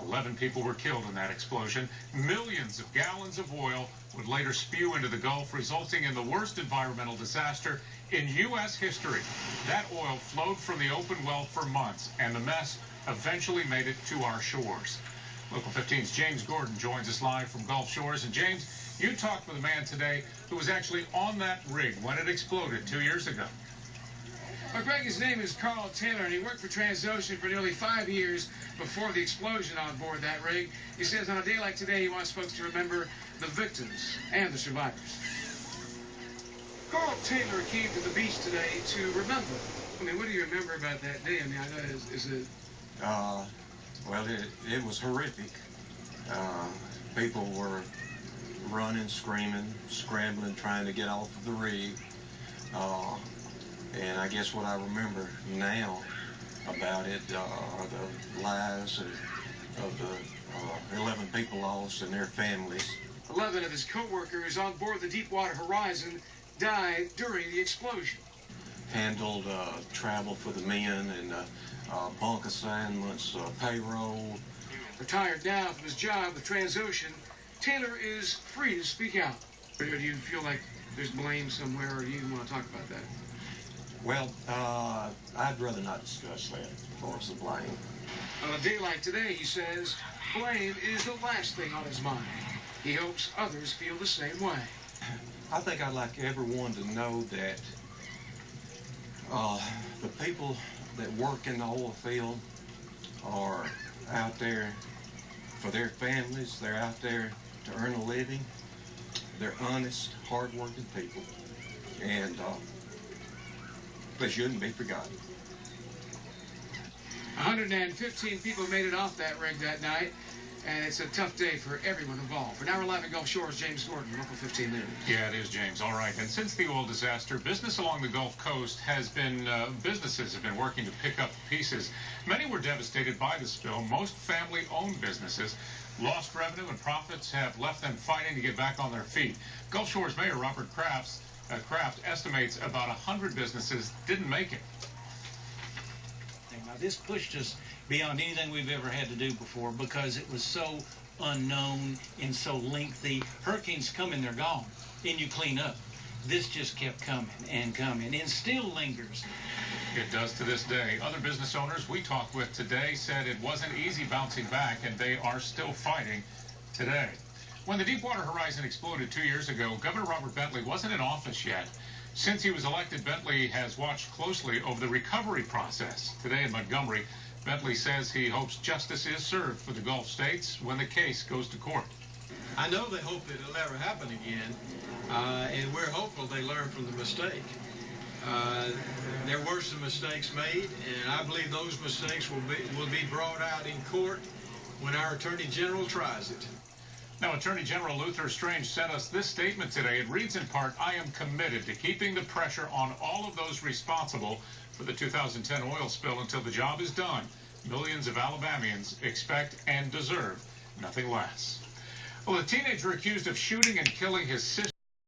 11 people were killed in that explosion. Millions of gallons of oil would later spew into the Gulf, resulting in the worst environmental disaster in U.S. history. That oil flowed from the open well for months, and the mess eventually made it to our shores. Local 15's James Gordon joins us live from Gulf Shores. And James, you talked with a man today who was actually on that rig when it exploded 2 years ago. Well, Greg, his name is Carl Taylor, and he worked for Transocean for nearly 5 years before the explosion on board that rig. He says on a day like today, he wants folks to remember the victims and the survivors. Carl Taylor came to the beach today to remember. I mean, what do you remember about that day? I mean, I know is it... Well, it was horrific. People were running, screaming, scrambling, trying to get off of the rig. And I guess what I remember now about it are the lives of the 11 people lost and their families. 11 of his co-workers on board the Deepwater Horizon died during the explosion. Handled travel for the men and bunk assignments, payroll. Retired now from his job with Transocean, Taylor is free to speak out. Or do you feel like there's blame somewhere, or do you even want to talk about that? Well, I'd rather not discuss that as far as the blame. On a day like today, he says, blame is the last thing on his mind. He hopes others feel the same way. I think I'd like everyone to know that the people that work in the oil field are out there for their families. They're out there to earn a living. They're honest, hard-working people, and they shouldn't be forgotten. 115 people made it off that rig that night, and it's a tough day for everyone involved. For now, we're live at Gulf Shores. James Gordon, Local 15 News. Yeah, it is, James. All right. And since the oil disaster, business along the Gulf Coast has been, businesses have been working to pick up the pieces. Many were devastated by the spill. Most family-owned businesses lost revenue, and profits have left them fighting to get back on their feet. Gulf Shores Mayor Robert Kraft estimates about 100 businesses didn't make it. Now, this pushed us beyond anything we've ever had to do before because it was so unknown and so lengthy. Hurricanes come and they're gone, and you clean up. This just kept coming and coming and still lingers. It does to this day. Other business owners we talked with today said it wasn't easy bouncing back, and they are still fighting today. When the Deepwater Horizon exploded 2 years ago, Governor Robert Bentley wasn't in office yet. Since he was elected, Bentley has watched closely over the recovery process. Today in Montgomery, Bentley says he hopes justice is served for the Gulf states when the case goes to court. I know they hope that it'll never happen again, and we're hopeful they learn from the mistake. There were some mistakes made, and I believe those mistakes will be brought out in court when our Attorney General tries it. Now, Attorney General Luther Strange sent us this statement today. It reads in part, I am committed to keeping the pressure on all of those responsible for the 2010 oil spill until the job is done. Millions of Alabamians expect and deserve nothing less. Well, a teenager accused of shooting and killing his sister